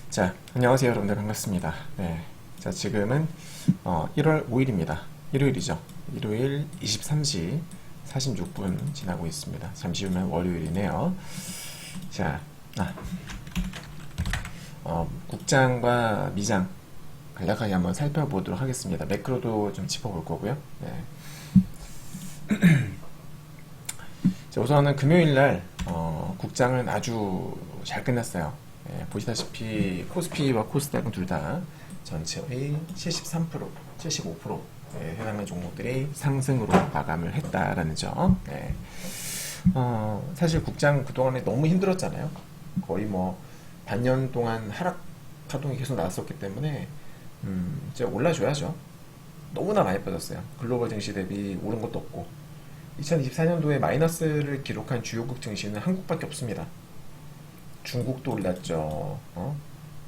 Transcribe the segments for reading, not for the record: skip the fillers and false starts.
자, 안녕하세요 여러분들 반갑습니다. 네, 자 지금은 1월 5일입니다. 일요일이죠. 일요일 23시 46분 지나고 있습니다. 잠시 후면 월요일이네요. 자, 국장과 미장 간략하게 한번 살펴보도록 하겠습니다. 매크로도 좀 짚어볼 거고요. 네. 자, 우선은 금요일날 국장은 아주 잘 끝났어요. 예, 보시다시피 코스피와 코스닥은 둘 다 전체의 73%, 75%에 해당하는 종목들이 상승으로 마감을 했다라는 점. 예. 사실 국장 그동안에 너무 힘들었잖아요. 거의 뭐 반년 동안 하락 파동이 계속 나왔었기 때문에 이제 올라줘야죠. 너무나 많이 빠졌어요. 글로벌 증시 대비 오른 것도 없고 2024년도에 마이너스를 기록한 주요국 증시는 한국밖에 없습니다. 중국도 올랐죠.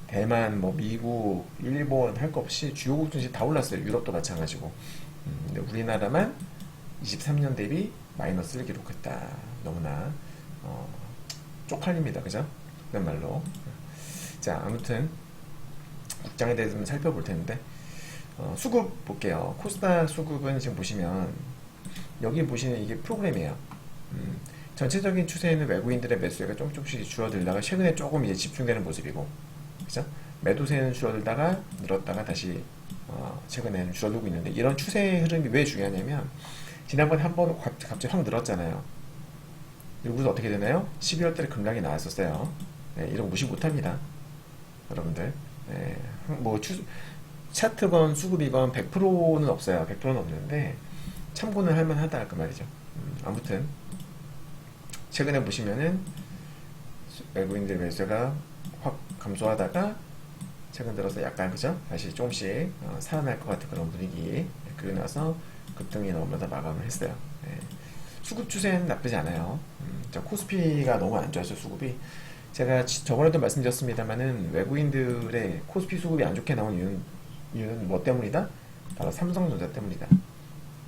대만, 뭐 미국, 일본 할 거 없이 주요국 증시 다 올랐어요. 유럽도 마찬가지고. 근데 우리나라만 23년 대비 마이너스를 기록했다. 너무나 쪽팔립니다. 그죠? 그런 말로. 자, 아무튼 국장에 대해서 좀 살펴볼 텐데 수급 볼게요. 코스닥 수급은 지금 보시면 여기 보시는 이게 프로그램이에요. 전체적인 추세에는 외국인들의 매수세가 조금씩 줄어들다가 최근에 조금 이제 집중되는 모습이고, 그죠? 매도세는 줄어들다가 늘었다가 다시 최근에는 줄어들고 있는데, 이런 추세 흐름이 왜 중요하냐면 지난번에 한번 갑자기 확 늘었잖아요. 그리고서 어떻게 되나요? 12월 달에 급락이 나왔었어요. 네, 이런 거 무시 못합니다, 여러분들. 네, 뭐 차트건 수급이건 100%는 없어요. 100%는 없는데 참고는 할만하다 그 말이죠. 아무튼 최근에 보시면은 외국인들 매수가 확 감소하다가 최근 들어서 약간 그죠? 다시 조금씩 살아날 것 같은 그런 분위기. 그리고 나서 급등이 나오면서 마감을 했어요. 네. 수급 추세는 나쁘지 않아요. 코스피가 너무 안 좋았죠, 수급이. 제가 저번에도 말씀드렸습니다만은 외국인들의 코스피 수급이 안 좋게 나온 이유는 뭐 때문이다? 바로 삼성전자 때문이다.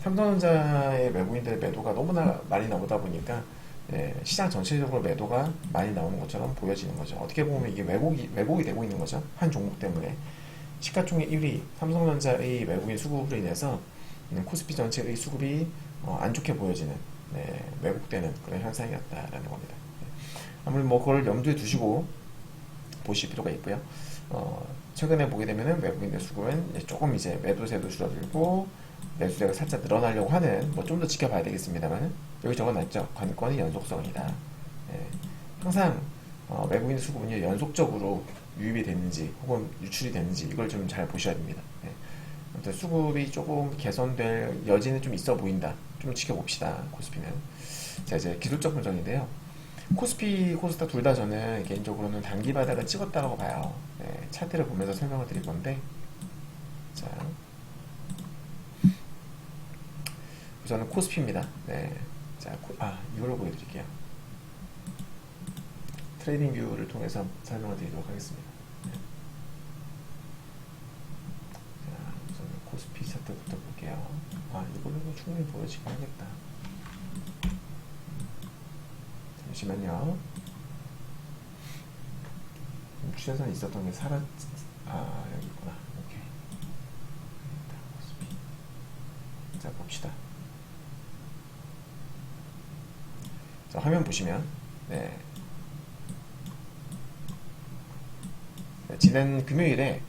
삼성전자의 외국인들의 매도가 너무나 많이 나오다 보니까 시장 전체적으로 매도가 많이 나오는 것처럼 보여지는 거죠. 어떻게 보면 이게 왜곡이 되고 있는 거죠. 한 종목 때문에. 시가총액 1위 삼성전자의 외국인 수급으로 인해서 코스피 전체의 수급이 안 좋게 보여지는, 왜곡되는 그런 현상이었다라는 겁니다. 아무래도 뭐 그걸 염두에 두시고 보실 필요가 있고요. 최근에 보게 되면은 외국인들 수급은 조금 이제 매도세도 줄어들고 매수세가 살짝 늘어나려고 하는, 뭐 좀 더 지켜봐야 되겠습니다만, 여기 적어놨죠. 관건이 연속성이다. 항상 외국인 수급은요, 연속적으로 유입이 됐는지 혹은 유출이 됐는지 이걸 좀 잘 보셔야 됩니다. 아무튼 수급이 조금 개선될 여지는 좀 있어 보인다. 좀 지켜봅시다, 코스피는. 자, 이제 기술적 분석인데요. 코스피, 코스닥 둘 다 저는 개인적으로는 단기 바닥을 찍었다고 봐요. 차트를 보면서 설명을 드릴 건데, 자, 우선은 코스피입니다. 자, 이걸로 보여드릴게요. 트레이딩 뷰를 통해서 설명을 드리도록 하겠습니다. 자, 우선은 코스피 차트부터 볼게요. 이걸로도 충분히 보여지긴 하겠다. 잠시만요. 추세선이 있었던 게 여기 있구나. 오케이. 코스피. 자, 봅시다. 자, 화면 보시면, 지난 금요일에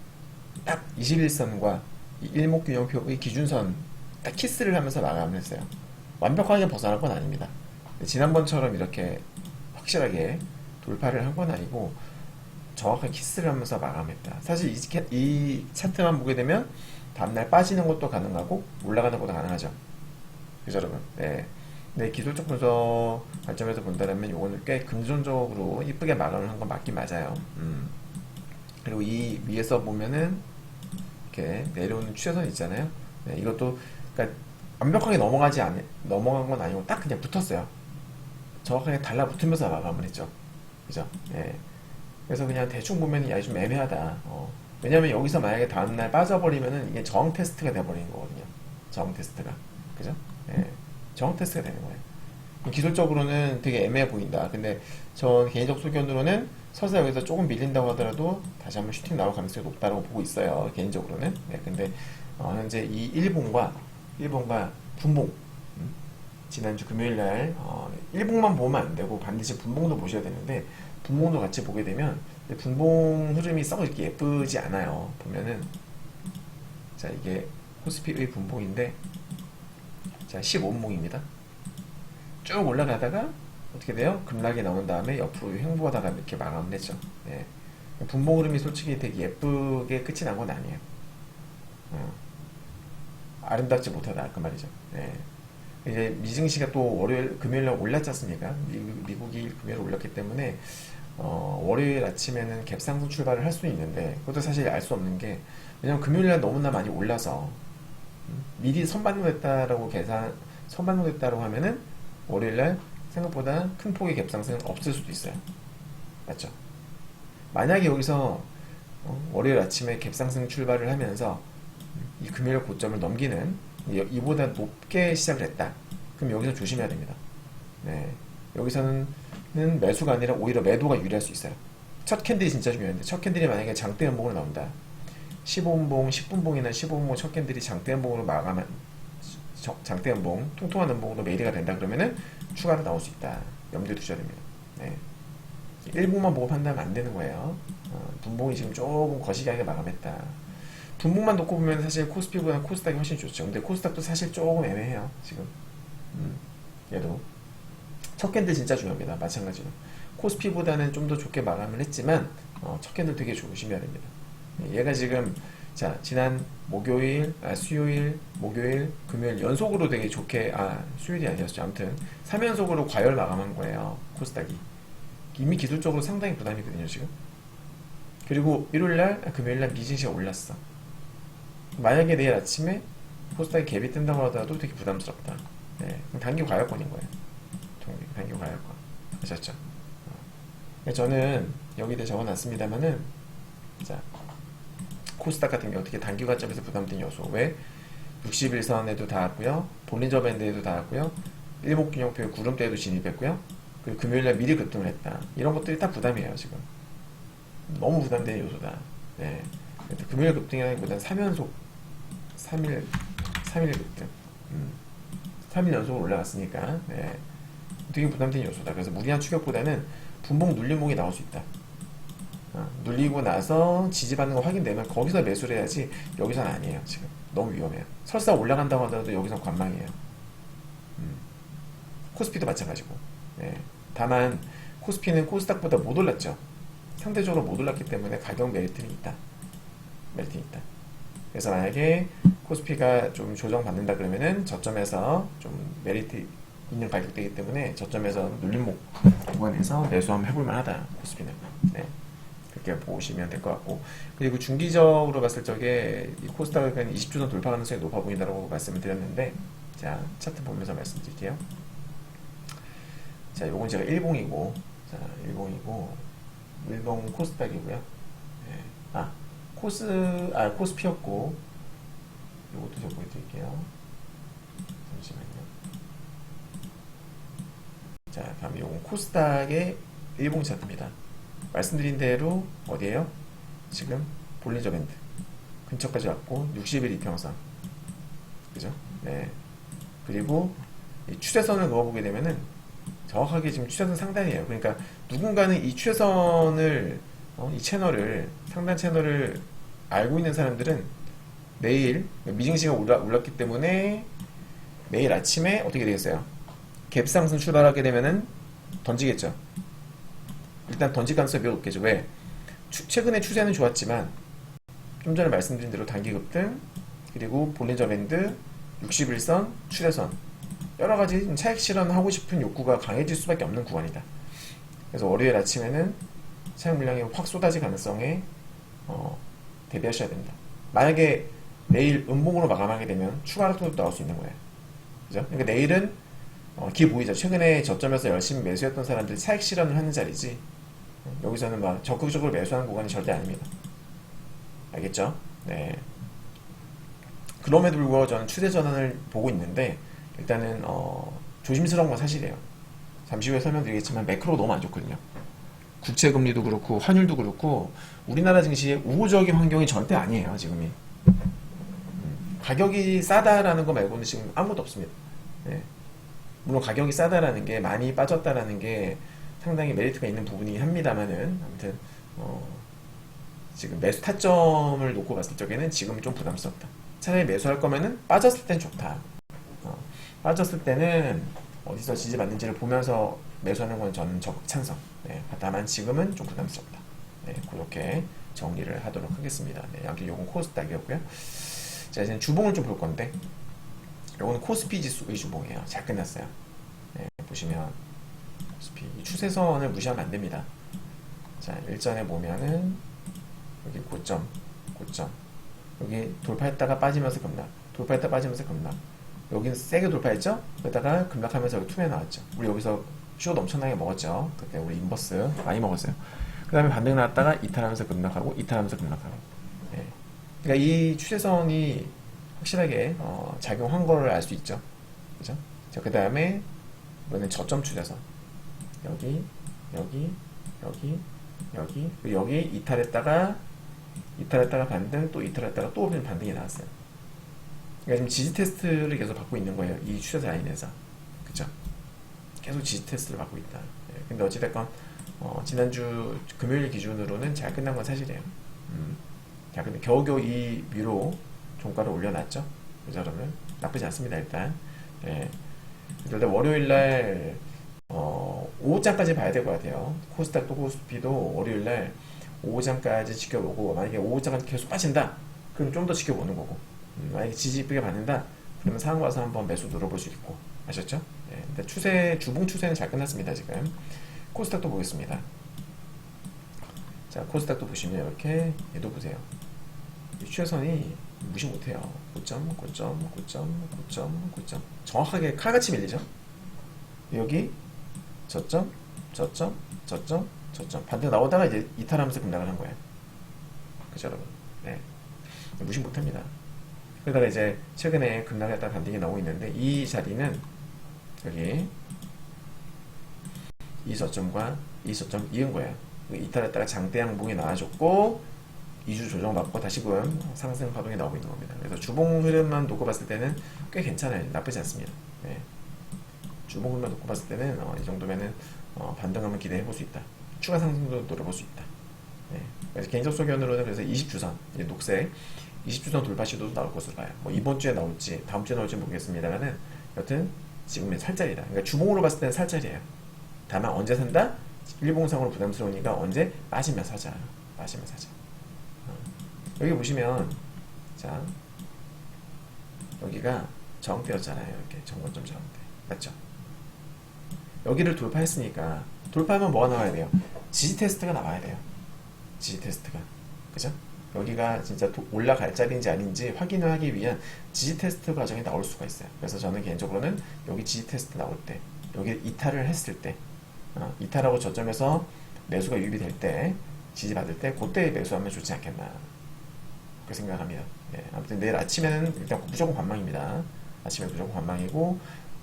딱 21선과 일목균형표의 기준선 딱 키스를 하면서 마감을 했어요. 완벽하게 벗어난 건 아닙니다. 지난번처럼 이렇게 확실하게 돌파를 한 건 아니고 정확한 키스를 하면서 마감했다. 사실 이 차트만 보게 되면 다음날 빠지는 것도 가능하고 올라가는 것도 가능하죠. 그죠, 여러분? 네, 기술적 분석 관점에서 본다면 이거는 꽤 금전적으로 이쁘게 마감을 한 건 맞긴 맞아요. 그리고 이 위에서 보면은 이렇게 내려오는 추세선 있잖아요. 이것도 그러니까 완벽하게 넘어간 건 아니고 딱 그냥 붙었어요. 정확하게 달라붙으면서 마감을 했죠. 그죠? 그래서 그냥 대충 보면 야, 좀 애매하다. 왜냐면 여기서 만약에 다음날 빠져버리면은 이게 저항 테스트가 돼버리는 거거든요. 저항 테스트가. 그죠? 저항 테스트가 되는 거예요. 기술적으로는 되게 애매해 보인다. 근데 전 개인적 소견으로는 설사 여기서 조금 밀린다고 하더라도 다시 한번 슈팅 나올 가능성이 높다고 보고 있어요. 개인적으로는. 네, 근데 현재 이 일본과 분봉, 지난주 금요일날 일봉만 보면 안 되고 반드시 분봉도 보셔야 되는데, 분봉도 같이 보게 되면 분봉 흐름이 썩 이렇게 예쁘지 않아요. 보면은 자, 이게 코스피의 분봉인데, 자, 15분봉입니다. 쭉 올라가다가 어떻게 돼요? 급락이 나온 다음에 옆으로 횡보하다가 이렇게 마감을 했죠. 네. 분봉 흐름이 솔직히 되게 예쁘게 끝이 난 건 아니에요. 아름답지 못하다 그 말이죠. 네. 이제 미증시가 또 금요일날 올랐지 않습니까? 미국이 금요일 올랐기 때문에 월요일 아침에는 갭상승 출발을 할 수 있는데, 그것도 사실 알 수 없는 게, 왜냐면 금요일날 너무나 많이 올라서 미리 선반영됐다라고 하면은 월요일날 생각보다 큰 폭의 갭상승은 없을 수도 있어요. 맞죠? 만약에 여기서 월요일 아침에 갭상승 출발을 하면서 이 금요일 고점을 넘기는, 이보다 높게 시작을 했다, 그럼 여기서 조심해야 됩니다. 네. 여기서는 매수가 아니라 오히려 매도가 유리할 수 있어요. 첫 캔들이 진짜 중요한데, 첫 캔들이 만약에 장대 연봉으로 나온다, 15분봉, 10분봉이나 15분봉 첫 캔들이 장대 연봉으로 마감한, 장대 연봉, 통통한 연봉으로 매리가 된다 그러면은 추가로 나올 수 있다. 염두에 두셔야 됩니다. 네. 1분만 보고 판단하면 안 되는 거예요. 분봉이 지금 조금 거시기하게 마감했다. 분봉만 놓고 보면 사실 코스피보다 코스닥이 훨씬 좋죠. 근데 코스닥도 사실 조금 애매해요, 지금. 얘도 첫 캔들 진짜 중요합니다. 마찬가지로 코스피보다는 좀 더 좋게 마감을 했지만 첫 캔들 되게 조심해야 됩니다. 얘가 지금, 자, 지난 수요일, 목요일, 금요일 연속으로 되게 좋게, 수요일이 아니었죠. 아무튼 3연속으로 과열 마감한 거예요, 코스닥이. 이미 기술적으로 상당히 부담이거든요, 지금. 그리고 금요일날 미증시가 올랐어. 만약에 내일 아침에 코스닥이 갭이 뜬다고 하더라도 되게 부담스럽다. 네, 단기 과열권인 거예요. 단기 과열권. 아셨죠? 저는 여기다 적어놨습니다만은, 자, 코스닥 같은 경우 어떻게 단기 관점에서 부담된 요소, 왜? 61선에도 닿았고요, 볼린저 밴드에도 닿았고요, 일목균형표의 구름대에도 진입했고요, 그리고 금요일날 미리 급등을 했다. 이런 것들이 다 부담이에요, 지금. 너무 부담되는 요소다. 네. 금요일 급등이라기보다는 3연속 3일 급등, 3일 연속으로 올라갔으니까, 네, 되게 부담되는 요소다. 그래서 무리한 추격보다는 분봉 눌림목이 나올 수 있다. 눌리고 나서 지지받는 거 확인되면 거기서 매수를 해야지, 여기서는 아니에요. 지금 너무 위험해요. 설사 올라간다고 하더라도 여기서 관망이에요. 코스피도 마찬가지고. 네. 다만 코스피는 코스닥보다 못 올랐죠. 상대적으로 못 올랐기 때문에 가격 메리트는 있다. 그래서 만약에 코스피가 좀 조정받는다 그러면은 저점에서 좀 메리트 있는 가격대이기 때문에 저점에서 눌림목 구간에서 매수 한번 해볼 만하다, 코스피는. 네. 그렇게 보시면 될 것 같고, 그리고 중기적으로 봤을 적에 이 코스닥은 20주선 돌파 가능성이 높아 보인다고 말씀을 드렸는데, 자, 차트 보면서 말씀드릴게요. 자, 요건 제가 일봉이고, 일봉 코스닥이고요. 네. 코스피였고, 요것도 좀 보여드릴게요. 잠시만요. 자, 다음에 요건 코스닥의 일봉 차트입니다. 말씀드린 대로 어디에요? 지금 볼린저 밴드 근처까지 왔고 60일 이평선, 그죠? 네. 그리고 이 추세선을 그어보게 되면은 정확하게 지금 추세선 상단이에요. 그러니까 누군가는 이 추세선을, 이 채널을, 상단 채널을 알고 있는 사람들은 내일 미증시가 올랐기 때문에 내일 아침에 어떻게 되겠어요? 갭상승 출발하게 되면은 던지겠죠. 일단 던질 가능성이 매우 높겠죠. 왜? 최근에 추세는 좋았지만 좀 전에 말씀드린 대로 단기 급등, 그리고 볼린저 밴드, 61선, 추세선, 여러가지 차익 실현하고 싶은 욕구가 강해질 수밖에 없는 구간이다. 그래서 월요일 아침에는 차익 물량이 확 쏟아질 가능성에 대비하셔야 됩니다. 만약에 내일 음봉으로 마감하게 되면 추가 하락도 나올 수 있는 거예요. 그죠? 그러니까 내일은 기 보이죠. 최근에 저점에서 열심히 매수했던 사람들이 차익 실현을 하는 자리지, 여기서는 막 적극적으로 매수하는 구간이 절대 아닙니다. 알겠죠? 네. 그럼에도 불구하고 저는 추세 전환을 보고 있는데, 일단은 조심스러운 건 사실이에요. 잠시 후에 설명드리겠지만 매크로가 너무 안 좋거든요. 국채금리도 그렇고 환율도 그렇고 우리나라 증시의 우호적인 환경이 절대 아니에요 지금이. 가격이 싸다라는 거 말고는 지금 아무것도 없습니다. 예. 물론 가격이 싸다라는 게 많이 빠졌다라는 게 상당히 메리트가 있는 부분이긴 합니다만은 아무튼 지금 매수 타점을 놓고 봤을 적에는 지금은 좀 부담스럽다. 차라리 매수할 거면은 빠졌을 땐 좋다. 빠졌을 때는 어디서 지지받는지를 보면서 매수하는 건 저는 적극 찬성. 네, 다만 지금은 좀 부담스럽다. 네, 그렇게 정리를 하도록 하겠습니다. 네, 여기 요건 코스닥이었고요. 자, 이제 주봉을 좀 볼 건데, 요거는 코스피 지수의 주봉이에요. 잘 끝났어요. 네, 보시면 코스피 이 추세선을 무시하면 안 됩니다. 자, 일전에 보면은 여기 고점, 여기 돌파했다가 빠지면서 급락, 돌파했다 빠지면서 급락. 여기는 세게 돌파했죠? 그러다가 급락하면서 여기 투매 나왔죠. 우리 여기서 숏 엄청나게 먹었죠. 그때 우리 인버스 많이 먹었어요. 그 다음에 반등 나왔다가 이탈하면서 급락하고 이탈하면서 급락하고. 네. 그러니까 이 추세선이 확실하게 작용한 거를 알 수 있죠. 그죠? 자, 그 다음에 이번엔 저점 추세선. 여기 이탈했다가 반등, 또 이탈했다가 또 반등이 나왔어요. 그러니까 지금 지지 테스트를 계속 받고 있는 거예요. 이 추세 라인에서. 그쵸? 계속 지지 테스트를 받고 있다. 예, 근데 어찌됐건, 지난주 금요일 기준으로는 잘 끝난 건 사실이에요. 자, 근데 겨우겨우 이 위로 종가를 올려놨죠? 그죠, 그러면? 나쁘지 않습니다, 일단. 예. 일단 월요일날, 오후장까지 봐야 될 것 같아요. 코스닥도 코스피도 월요일날 오후장까지 지켜보고, 만약에 오후장까지 계속 빠진다? 그럼 좀 더 지켜보는 거고. 만약에 지지 이쁘게 받는다? 그러면 상황 봐서 한번 매수 눌러볼 수 있고. 아셨죠? 네, 근데 주봉 추세는 잘 끝났습니다, 지금. 코스닥도 보겠습니다. 자, 코스닥도 보시면 이렇게, 얘도 보세요. 이 추세선이 무시 못해요. 고점. 정확하게 칼같이 밀리죠? 여기, 저점. 반대 나오다가 이제 이탈하면서 급락을 한 거예요. 그죠, 여러분? 네. 무시 못합니다. 그러다가 이제 최근에 급락했다 반등이 나오고 있는데 이 자리는 여기 이 저점과 이 저점 이은 거예요. 이탈했다가 장대 양봉이 나와줬고 2주 조정받고 다시금 상승 파동이 나오고 있는 겁니다. 그래서 주봉 흐름만 놓고 봤을 때는 꽤 괜찮아요. 나쁘지 않습니다. 네. 주봉 흐름만 놓고 봤을 때는 이 정도면은 반등하면 기대해 볼 수 있다. 추가 상승도 노려볼 수 있다. 네. 그래서 개인적 소견으로는 그래서 20주선 녹색 20주선 돌파 시도도 나올 것으로 봐요. 뭐 이번 주에 나올지 다음 주에 나올지 모르겠습니다만은 여튼 지금은 살짜리다. 그러니까 주봉으로 봤을 때는 살짜리예요. 다만 언제 산다? 일봉상으로 부담스러우니까 언제 빠지면 사자. 여기 보시면 자 여기가 저항대였잖아요. 이렇게 정권점 저항대 맞죠? 여기를 돌파했으니까 돌파하면 뭐가 나와야 돼요? 지지 테스트가 나와야 돼요. 지지 테스트가 그죠? 여기가 진짜 올라갈 자리인지 아닌지 확인을 하기 위한 지지 테스트 과정이 나올 수가 있어요. 그래서 저는 개인적으로는 여기 지지 테스트 나올 때, 여기 이탈을 했을 때, 이탈하고 저점에서 매수가 유입이 될 때, 지지 받을 때, 그때 매수하면 좋지 않겠나. 그렇게 생각합니다. 네, 아무튼 내일 아침에는 일단 무조건 관망입니다. 아침에 무조건 관망이고,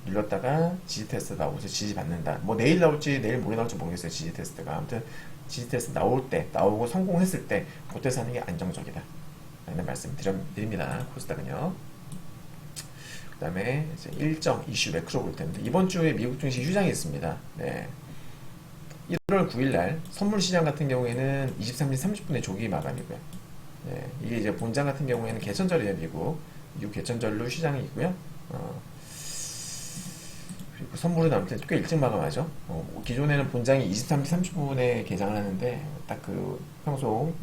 눌렀다가 지지 테스트 나오고서 지지 받는다. 뭐 내일 나올지 내일 모레 나올지 모르겠어요. 지지 테스트가. 아무튼 지지 테스트 나올 때, 나오고 성공했을 때 그때 사는 게 안정적이다 라는 말씀 드립니다. 코스닥은요. 그 다음에 이제 일정 이슈 매크로 볼 텐데 이번 주에 미국 증시 휴장이 있습니다. 네. 1월 9일날 선물 시장 같은 경우에는 23시 30분에 조기 마감이고요. 네. 이게 이제 본장 같은 경우에는 개천절이에요. 미국 개천절로 휴장이 있고요. 그리고 선물은 아무튼 꽤 일찍 마감하죠. 기존에는 본장이 23시 30분에 개장을 하는데 딱 그 평소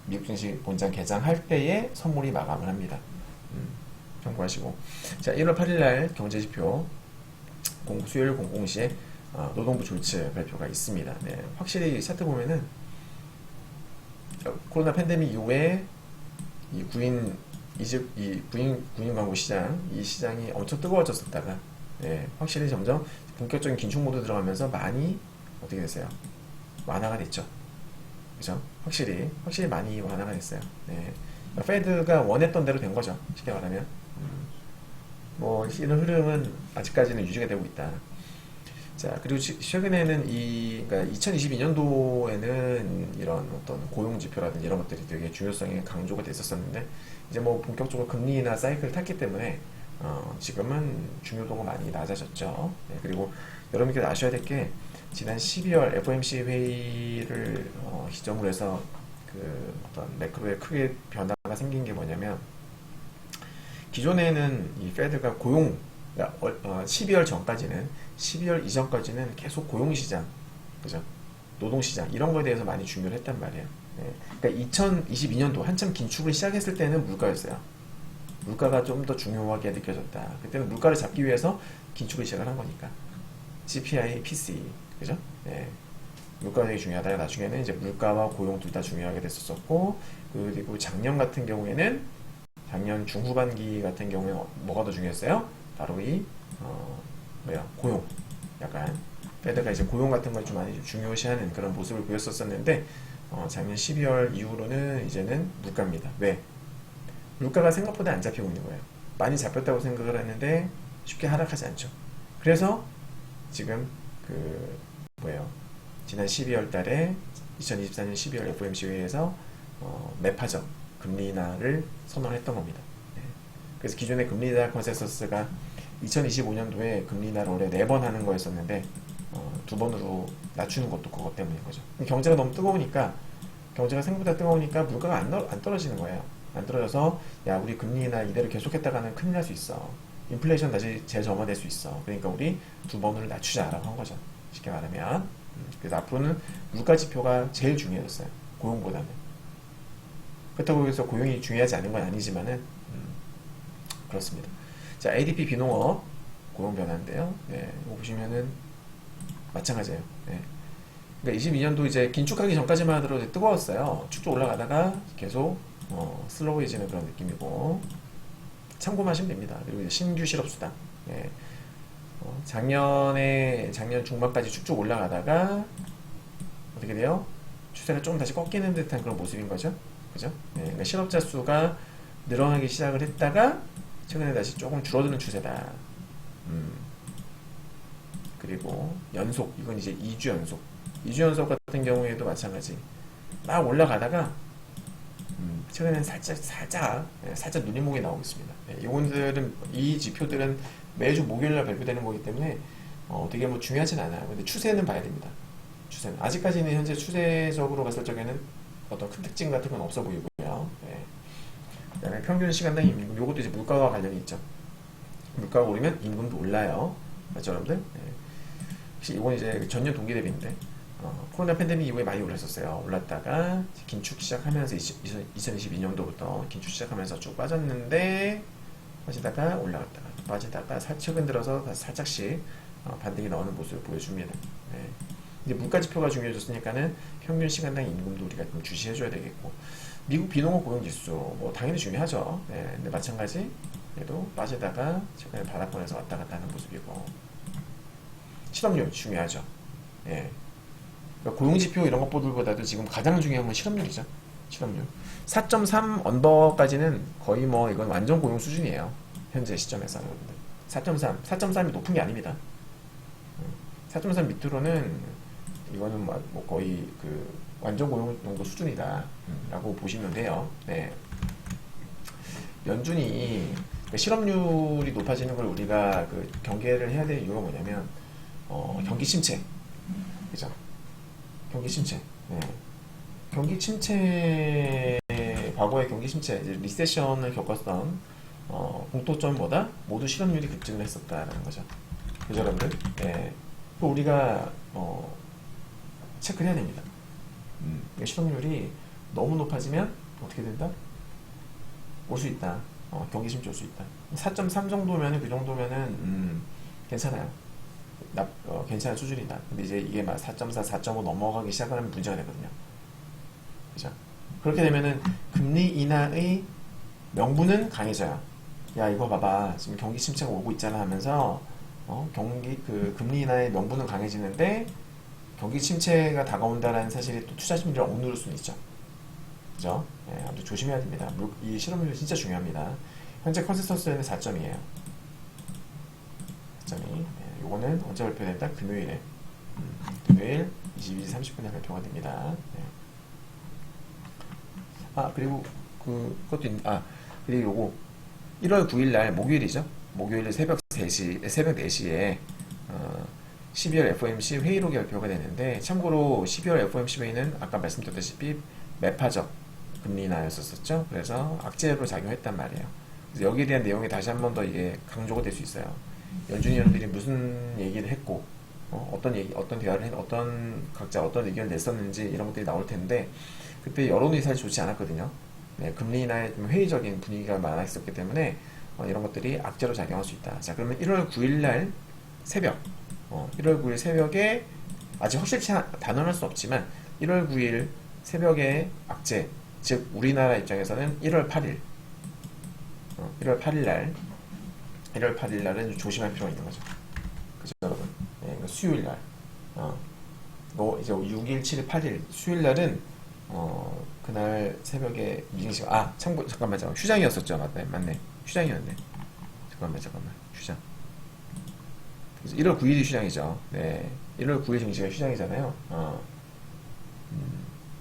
미국 증시 본장 개장할 때에 선물이 마감을 합니다. 참고하시고 자 1월 8일날 경제지표 수요일 00시에 노동부 졸지 발표가 있습니다. 네, 확실히 차트 보면은 코로나 팬데믹 이후에 이 구인 광고 시장 이 시장이 엄청 뜨거워졌었다가 네, 확실히 점점 본격적인 긴축 모드 들어가면서 많이 어떻게 됐어요? 완화가 됐죠. 그죠? 확실히 많이 완화가 됐어요. 네. 페드가 원했던 대로 된 거죠. 쉽게 말하면. 뭐 이런 흐름은 아직까지는 유지가 되고 있다. 자, 그리고 최근에는 그러니까 2022년도에는 이런 어떤 고용 지표라든지 이런 것들이 되게 중요성이 강조가 됐었었는데, 이제 뭐 본격적으로 금리나 사이클을 탔기 때문에, 지금은 중요도가 많이 낮아졌죠. 네, 그리고 여러분께서 아셔야 될 게, 지난 12월 FOMC 회의를 기점으로 해서 그 어떤 매크로에 크게 변화가 생긴 게 뭐냐면, 기존에는 이 페드가 고용, 그러니까 12월 전까지는, 12월 이전까지는 계속 고용시장, 그죠? 노동시장, 이런 거에 대해서 많이 중요를 했단 말이에요. 예. 그러니까 2022년도 한참 긴축을 시작했을 때는 물가였어요. 물가가 좀 더 중요하게 느껴졌다. 그때는 물가를 잡기 위해서 긴축을 시작을 한 거니까. CPI, PCE, 그죠? 예. 물가가 되게 중요하다. 나중에는 이제 물가와 고용 둘 다 중요하게 됐었고, 그리고 작년 같은 경우에는, 작년 중후반기 같은 경우에 뭐가 더 중요했어요? 바로 고용. 약간 페드가 이제 고용 같은 걸 좀 많이 중요시하는 그런 모습을 보였었는데, 작년 12월 이후로는 이제는 물가입니다. 왜? 물가가 생각보다 안 잡히고 있는 거예요. 많이 잡혔다고 생각을 했는데 쉽게 하락하지 않죠. 그래서 지금 지난 12월 달에 2024년 12월 FOMC 회의에서 매파적 금리 인하를 선언했던 겁니다. 네. 그래서 기존의 금리 인하 컨센서스가 2025년도에 금리 인하를 올해 4번 하는 거였었는데 2번으로 낮추는 것도 그것 때문인 거죠. 경제가 너무 뜨거우니까, 경제가 생각보다 뜨거우니까 물가가 안 떨어지는 거예요. 안 떨어져서 야, 우리 금리 인하 이대로 계속했다가는 큰일 날 수 있어. 인플레이션 다시 재점화될 수 있어. 그러니까 우리 2번으로 낮추자라고 한 거죠. 쉽게 말하면. 그래서 앞으로는 물가 지표가 제일 중요해졌어요. 고용보다는. 그렇다고 해서 고용이 중요하지 않은 건 아니지만은 그렇습니다. 자, ADP 비농업 고용 변화인데요. 네, 이거 보시면은 마찬가지예요. 네. 그러니까 22년도 이제 긴축하기 전까지만 하더라도 뜨거웠어요. 쭉쭉 올라가다가 계속 슬로우해지는 그런 느낌이고, 참고만 하시면 됩니다. 그리고 이제 신규 실업수당. 네. 작년 중반까지 쭉쭉 올라가다가 어떻게 돼요? 추세가 좀 다시 꺾이는 듯한 그런 모습인 거죠. 그죠? 네. 그러니까 실업자 수가 늘어나기 시작을 했다가 최근에 다시 조금 줄어드는 추세다. 그리고 연속, 이건 이제 2주 연속. 2주 연속 같은 경우에도 마찬가지. 막 올라가다가 최근에는 살짝 눌림목이 나오고 있습니다. 이 지표들은 매주 목요일날 발표되는 거기 때문에 되게 뭐 중요하진 않아요. 근데 추세는 봐야 됩니다. 추세는 아직까지는 현재 추세적으로 봤을 적에는 어떤 큰 특징 같은 건 없어 보이고요. 네. 그다음에 평균 시간당 임금, 요것도 이제 물가와 관련이 있죠. 물가가 오르면 임금도 올라요. 맞죠, 여러분들? 네. 혹시 이건 이제 전년 동기 대비인데, 코로나 팬데믹 이후에 많이 올랐었어요. 올랐다가 긴축 시작하면서 2022년도부터 긴축 시작하면서 쭉 빠졌는데, 빠지다가 올라갔다가 빠지다가 최근 들어서 다시 살짝씩 반등이 나오는 모습을 보여줍니다. 네. 이제 물가 지표가 중요해졌으니까는 평균 시간당 임금도 우리가 좀 주시해줘야 되겠고, 미국 비농업 고용지수 뭐 당연히 중요하죠. 네. 근데 마찬가지 얘도 빠지다가 최근에 바닥권에서 왔다 갔다 하는 모습이고, 실업률 중요하죠. 예. 그러니까 고용지표 이런 것보다도 지금 가장 중요한 건 실업률이죠. 실업률. 4.3 언더까지는 거의 뭐 이건 완전 고용 수준이에요. 현재 시점에서 여러분들. 4.3, 4.3이 높은 게 아닙니다. 4.3 밑으로는 이거는 뭐 거의 그 완전 고용 정도 수준이다 라고 보시면 돼요. 네. 연준이 실업률이 높아지는 걸 우리가 경계를 해야 될 이유가 뭐냐면 경기 침체, 그죠? 경기 침체. 네. 경기 침체, 과거의 경기 침체, 이제 리세션을 겪었던 공통점보다 모두 실업률이 급증을 했었다라는 거죠. 그죠, 여러분들? 네. 또 우리가 체크를 해야 됩니다. 실업률이 너무 높아지면 어떻게 된다? 올 수 있다. 경기 침체 올 수 있다. 4.3 정도면은, 그 정도면은 괜찮아요. 괜찮은 수준이다. 근데 이제 이게 막 4.4, 4.5 넘어가기 시작하면 문제가 되거든요. 그죠? 그렇게 되면은 금리 인하의 명분은 강해져요. 야, 이거 봐봐. 지금 경기 침체가 오고 있잖아 하면서, 금리 인하의 명분은 강해지는데, 경기 침체가 다가온다라는 사실이 또 투자 심리를 억누를 수는 있죠. 그죠? 네, 아주 조심해야 됩니다. 이 실업률이 진짜 중요합니다. 현재 컨센서스는 4점이에요. 4점이. 네. 요거는 언제 발표된다? 금요일에. 금요일 22시 30분에 발표가 됩니다. 네. 그리고 그리고 요거 1월 9일 날 목요일이죠. 목요일 새벽 4시에 12월 FOMC 회의록이 발표가 되는데, 참고로 12월 FOMC 회의는 아까 말씀드렸다시피 매파적 금리 인하였었죠. 그래서 악재로 작용했단 말이에요. 그래서 여기에 대한 내용이 다시 한 번 더 이게 강조가 될 수 있어요. 연준위 원들이 무슨 얘기를 했고, 어떤 대화를 각자 어떤 의견을 냈었는지 이런 것들이 나올 텐데, 그때 여론이 사실 좋지 않았거든요. 네, 금리 인하에 좀 회의적인 분위기가 많아 있었기 때문에 이런 것들이 악재로 작용할 수 있다. 자, 그러면 1월 9일 날 새벽, 1월 9일 새벽에 아직 확실히 단언할 수 없지만 1월 9일 새벽에 악재, 즉 우리나라 입장에서는 1월 8일, 1월 8일 날은 조심할 필요가 있는 거죠. 그죠, 여러분? 네, 수요일 날, 이제 6일, 7일, 8일 수요일 날은 그날 새벽에 미증시 잠깐만 휴장이었었죠. 맞네. 휴장이었네. 잠깐만 휴장. 그래서 1월 9일이 휴장이죠. 네, 1월 9일 증시가 휴장이잖아요.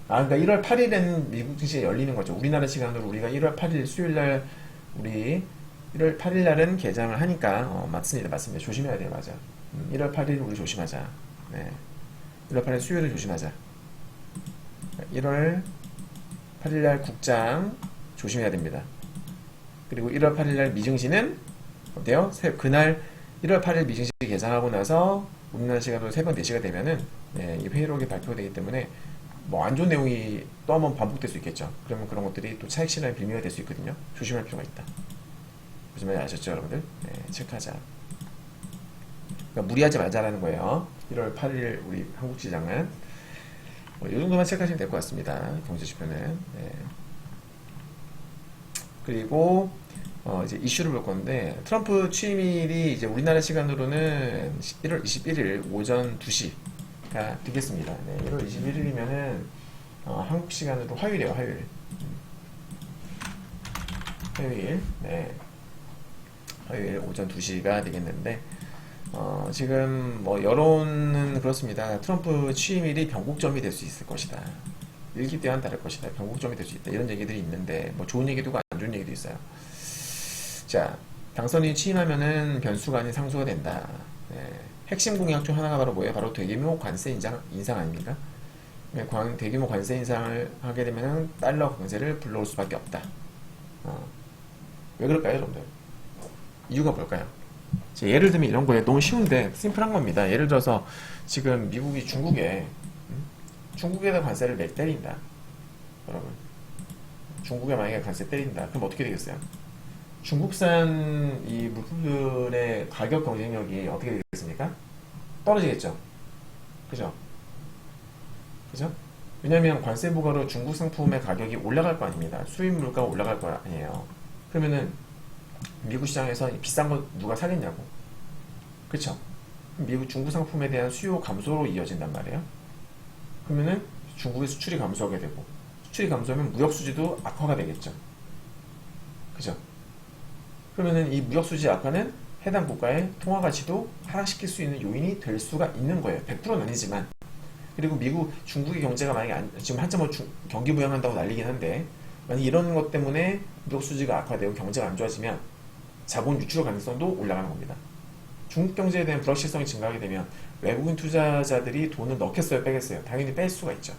그러니까 1월 8일에는 미국 증시가 열리는 거죠. 우리나라 시간으로 우리가 1월 8일 수요일 날 우리 1월 8일 날은 개장을 하니까 맞습니다. 조심해야 돼요. 맞아. 1월 8일 우리 조심하자. 네, 1월 8일 수요일을 조심하자. 1월 8일 날 국장 조심해야 됩니다. 그리고 1월 8일 날 미증시는 어때요? 그날 1월 8일 미증시 개장하고 나서 우리나라 시간으로 새벽 4시가 되면은 이 회의록이 발표되기 때문에 뭐 안 좋은 내용이 또 한번 반복될 수 있겠죠. 그러면 그런 것들이 또 차익 실현의 빌미가 될 수 있거든요. 조심할 필요가 있다. 무슨 말인지 아셨죠, 여러분들? 네, 체크하자. 그러니까 무리하지 말자라는 거예요. 1월 8일 우리 한국 시장은 이 정도만 체크하시면 될 것 같습니다. 경제 지표는. 네. 그리고 이제 이슈를 볼 건데, 트럼프 취임일이 이제 우리나라 시간으로는 1월 21일 오전 2시가 되겠습니다. 네, 1월 21일이면은 한국 시간으로 화요일이에요. 화요일. 네. 화요일 오전 2시가 되겠는데, 지금 여론은 그렇습니다. 트럼프 취임일이 변곡점이 될 수 있을 것이다. 일기 때와는 다를 것이다. 변곡점이 될 수 있다. 이런 얘기들이 있는데, 좋은 얘기도 있고 안 좋은 얘기도 있어요. 자, 당선인이 취임하면은 변수가 아닌 상수가 된다. 네. 핵심 공약 중 하나가 바로 뭐예요? 바로 대규모 관세 인상 아닙니까? 대규모 관세 인상을 하게 되면은 달러 강세를 불러올 수밖에 없다. 왜 그럴까요, 여러분들? 이유가 뭘까요? 예를 들면 이런 거예요. 너무 쉬운데 심플한 겁니다. 예를 들어서 지금 미국이 중국에다 관세를 몇 때린다. 여러분, 중국에 만약에 관세 때린다. 그럼 어떻게 되겠어요? 중국산 이 물품들의 가격 경쟁력이 어떻게 되겠습니까? 떨어지겠죠. 그죠? 왜냐면 관세 부과로 중국 상품의 가격이 올라갈 거 아닙니다. 수입 물가가 올라갈 거 아니에요. 그러면은 미국 시장에서 비싼 거 누가 사겠냐고. 그쵸? 미국 중국 상품에 대한 수요 감소로 이어진단 말이에요. 그러면은 중국의 수출이 감소하게 되고, 수출이 감소하면 무역 수지도 악화가 되겠죠. 그죠? 그러면은 이 무역 수지 악화는 해당 국가의 통화 가치도 하락시킬 수 있는 요인이 될 수가 있는 거예요. 100%는 아니지만. 그리고 중국의 경제가 만약에 지금 한참 경기 부양한다고 난리긴 한데, 만약 이런 것 때문에 무역 수지가 악화되고 경제가 안 좋아지면 자본 유출 가능성도 올라가는 겁니다. 중국 경제에 대한 불확실성이 증가하게 되면 외국인 투자자들이 돈을 넣겠어요, 빼겠어요? 당연히 뺄 수가 있죠.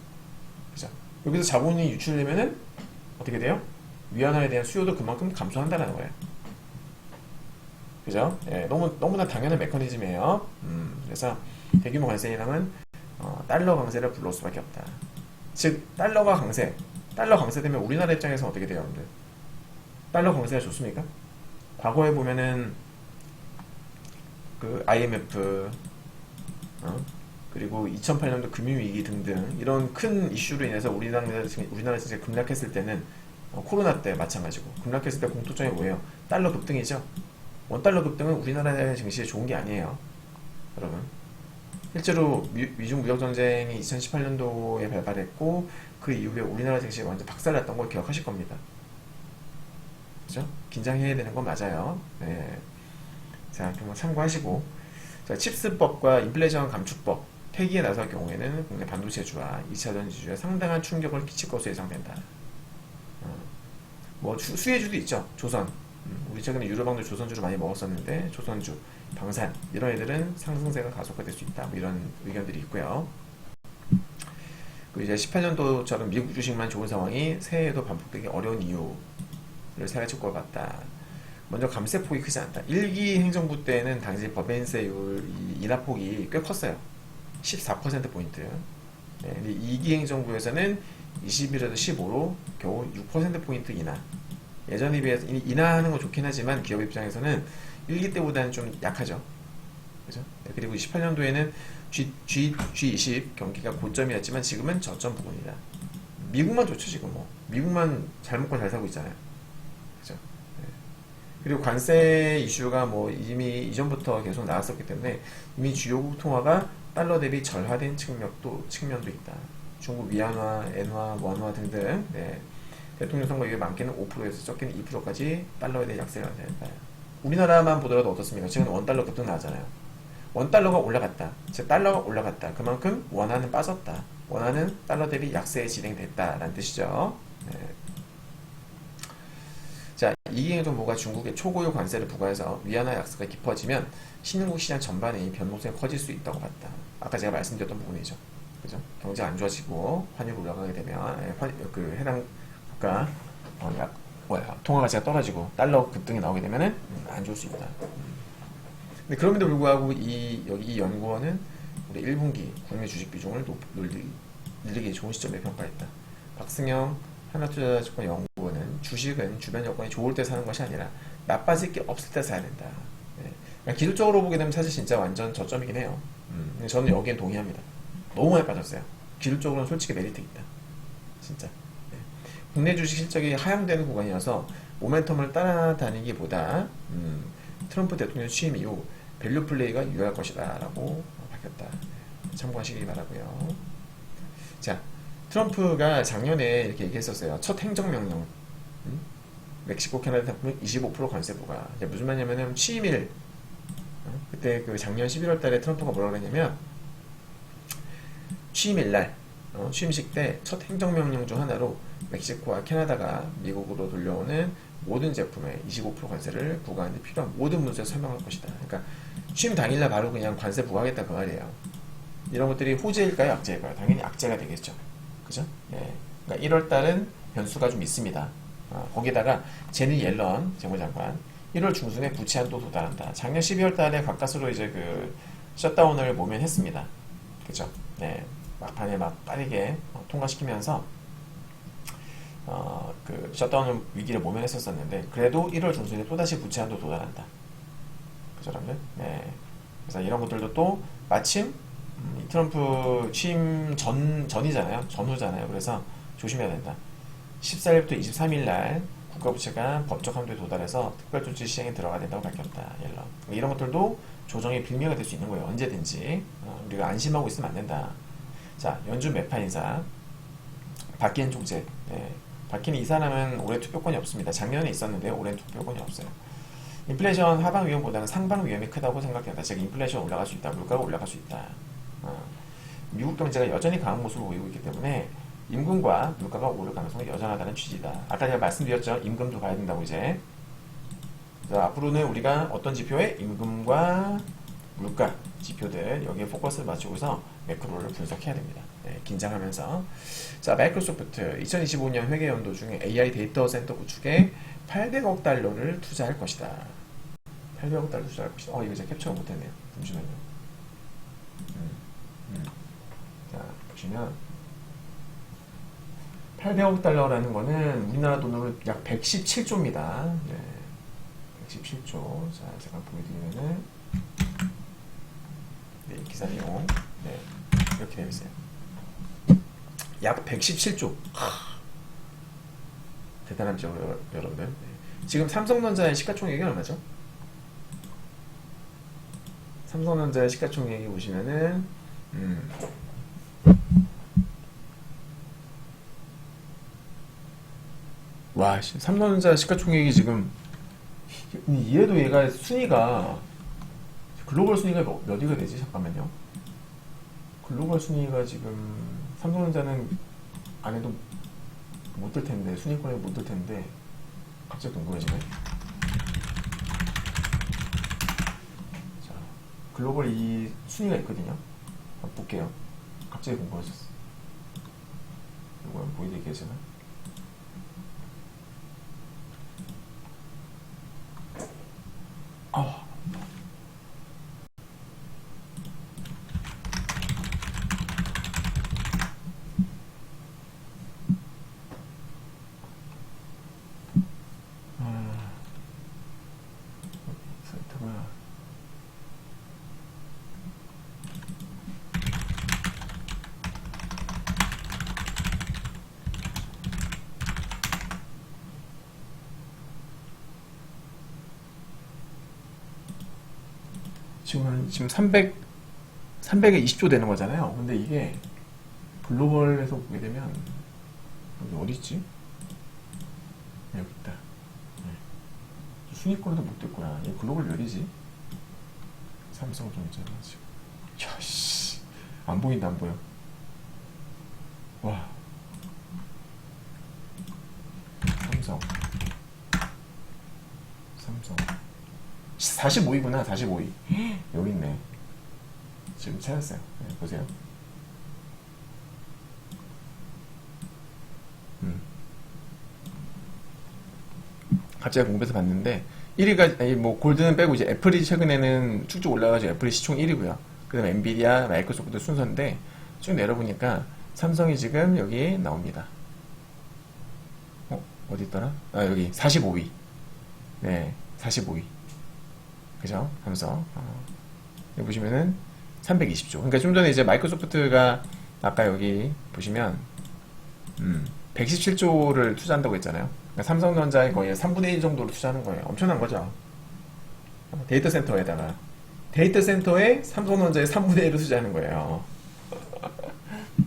그죠? 여기서 자본이 유출되면은 어떻게 돼요? 위안화에 대한 수요도 그만큼 감소한다는 거예요. 그죠? 예, 너무나 당연한 메커니즘이에요. 그래서 대규모 관세 인하는 달러 강세를 불러올 수밖에 없다. 즉, 달러 강세되면 우리나라 입장에서 어떻게 돼요, 여러분들? 달러 강세가 좋습니까? 과거에 보면은 그 IMF, 그리고 2008년도 금융위기 등등 이런 큰 이슈로 인해서 우리나라 증시 급락했을 때는 코로나 때 마찬가지고, 급락했을 때 공통점이 뭐예요? 달러 급등이죠. 원달러 급등은 우리나라 증시에 좋은 게 아니에요, 여러분. 실제로 미중 무역 전쟁이 2018년도에 발발했고, 그 이후에 우리나라 증시가 완전 박살났던 걸 기억하실 겁니다. 그죠? 긴장해야 되는 건 맞아요. 네. 자, 그럼 참고하시고, 자, 칩스법과 인플레이션 감축법 폐기에 나설 경우에는 국내 반도체주와 2차 전지주에 상당한 충격을 끼칠 것으로 예상된다. 뭐 수혜주도 있죠. 조선. 우리 최근에 유료방도 조선주를 많이 먹었었는데 조선주, 방산 이런 애들은 상승세가 가속화될 수 있다. 뭐 이런 의견들이 있고요. 그 이제 18년도처럼 미국 주식만 좋은 상황이 새해에도 반복되기 어려운 이유를 세 가지 꼽아봤다. 먼저 감세폭이 크지 않다. 1기 행정부 때는 당시 법인세율 인하폭이 꽤 컸어요. 14%포인트. 네, 근데 2기 행정부에서는 21에서 15로 겨우 6%포인트 인하. 예전에 비해서 인하하는 건 좋긴 하지만 기업 입장에서는 1기 때보다는 좀 약하죠. 그죠? 네, 그리고 18년도에는 G20 경기가 고점이었지만 지금은 저점 부분이다. 미국만 좋죠, 지금 뭐. 미국만 잘 먹고 잘 살고 있잖아요. 그죠? 네. 그리고 관세 이슈가 뭐 이미 이전부터 계속 나왔었기 때문에 이미 주요국 통화가 달러 대비 절하된 측면도 있다. 중국 위안화, 엔화, 원화 등등. 네. 대통령 선거 이후에 많게는 5%에서 적게는 2%까지 달러에 대해 약세가 된다. 우리나라만 보더라도 어떻습니까? 지금 원달러 급등 나왔잖아요. 원달러가 올라갔다. 즉 달러가 올라갔다. 그만큼 원화는 빠졌다. 원화는 달러 대비 약세에 진행됐다라는 뜻이죠. 네. 자, 이기행 정부가 중국에 초고유 관세를 부과해서 위안화 약세가 깊어지면 신흥국 시장 전반에 변동성이 커질 수 있다고 봤다. 아까 제가 말씀드렸던 부분이죠. 그죠? 경제가 안 좋아지고 환율이 올라가게 되면 그 해당 국가 통화 가치가 떨어지고 달러 급등이 나오게 되면은 안 좋을 수 있다. 근데 그럼에도 불구하고 여기 이 연구원은 우리 1분기 국내 주식 비중을 늘리기 좋은 시점에 평가했다. 박승영 하나투자증권 연구원은 주식은 주변 여건이 좋을 때 사는 것이 아니라 나빠질 게 없을 때 사야 된다. 네. 그러니까 기술적으로 보게 되면 사실 진짜 완전 저점이긴 해요. 근데 저는 여기엔 동의합니다. 너무 많이 빠졌어요. 기술적으로는 솔직히 메리트 있다. 진짜. 네. 국내 주식 실적이 하향되는 구간이어서 모멘텀을 따라다니기보다 트럼프 대통령 취임 이후 밸류 플레이가 유효할 것이다 라고 밝혔다. 참고하시기 바라고요. 자, 트럼프가 작년에 이렇게 얘기했었어요. 첫 행정명령 멕시코 캐나다 상품 25% 관세 부과. 무슨 말이냐면은 취임일 그때 그 작년 11월 달에 트럼프가 뭐라 그랬냐면 취임일날 취임식 때 첫 행정명령 중 하나로 멕시코와 캐나다가 미국으로 돌려오는 모든 제품에 25% 관세를 부과하는 데 필요한 모든 문서에 설명할 것이다. 그러니까 취임 당일날 바로 그냥 관세 부과하겠다 그 말이에요. 이런 것들이 호재일까요, 악재일까요? 당연히 악재가 되겠죠. 그죠? 예. 그러니까 1월 달은 변수가 좀 있습니다. 거기다가 제니 옐런 재무장관 1월 중순에 부채 한도 도달한다. 작년 12월 달에 가까스로 이제 그 셧다운을 모면했습니다. 그죠? 네. 막판에 막 빠르게 통과시키면서 그 셧다운 위기를 모면했었는데 그래도 1월 중순에 또다시 부채 한도 도달한다. 그죠, 여러분들? 네. 그래서 이런 것들도 또 마침 트럼프 취임 전이잖아요. 전후잖아요. 그래서 조심해야 된다. 14일부터 23일 날 국가부채가 법적 한도에 도달해서 특별조치 시행에 들어가야 된다고 밝혔다. 옐런. 이런 것들도 조정의 빌미가 될 수 있는 거예요. 언제든지. 우리가 안심하고 있으면 안 된다. 자, 연준 매파 인사. 박기현 총재. 네. 박기현 이 사람은 올해 투표권이 없습니다. 작년에 있었는데 올해는 투표권이 없어요. 인플레이션 하방 위험보다는 상방 위험이 크다고 생각된다. 즉 인플레이션 올라갈 수 있다. 물가가 올라갈 수 있다. 미국 경제가 여전히 강한 모습을 보이고 있기 때문에 임금과 물가가 오를 가능성이 여전하다는 취지다. 아까 제가 말씀드렸죠. 임금도 봐야 된다고 이제. 자, 앞으로는 우리가 어떤 지표에 임금과 물가 지표들 여기에 포커스를 맞추고서 매크로를 분석해야 됩니다. 네, 긴장하면서. 자, 마이크로소프트 2025년 회계 연도 중에 AI 데이터 센터 구축에 800억 달러를 투자할 것이다. 800억 달러 투자할 것이다. 이거 제가 캡처 못했네요. 잠시만요. 자, 보시면 800억 달러라는 거는 우리나라 돈으로 약 117조입니다. 네, 117조. 자, 제가 보여드리면은 네, 기사 내용 네, 이렇게 되어 있어요. 약 117조. 대단하죠, 여러분들. 네. 지금 삼성전자의 시가총액이 얼마죠? 삼성전자의 시가총액이 보시면은 와, 삼성전자 시가총액이 지금 얘도 얘가 순위가 글로벌 순위가 몇 위가 되지? 잠깐만요. 글로벌 순위가 지금 삼성전자는 안 해도 못 들 텐데, 순위권에 못 들 텐데, 갑자기 궁금해지네. 자, 글로벌 이 순위가 있거든요. 한번 볼게요. 갑자기 궁금해졌어. 이거 한번 보여드리겠습니다. 아, 사이트가 지금 300에 20조 되는 거잖아요. 근데 이게 글로벌에서 보게 되면 여기 어디 있지? 여기 있다. 네. 순위권에도 못 들 거야. 이 글로벌 몇 위지? 삼성 좀 있잖아 지금. 야, 씨, 안 보인다, 안 보여. 와, 삼성 45위구나. 45위 여기 있네. 지금 찾았어요. 네, 보세요. 갑자기 공부해서 봤는데 1위가 뭐 골드는 빼고 이제 애플이 최근에는 쭉쭉 올라가지고 애플이 시총 1위고요. 그다음 엔비디아, 마이크로소프트 순서인데 쭉 내려보니까 삼성이 지금 여기 나옵니다. 어디 있더라? 아, 여기 45위. 네, 45위. 그죠? 삼성. 여기 보시면은 320조. 그러니까 좀 전에 이제 마이크로소프트가 아까 여기 보시면 117조를 투자한다고 했잖아요. 그러니까 삼성전자의 거의 3분의 1 정도로 투자하는 거예요. 엄청난 거죠. 데이터 센터에다가 데이터 센터에 삼성전자의 3분의 1을 투자하는 거예요.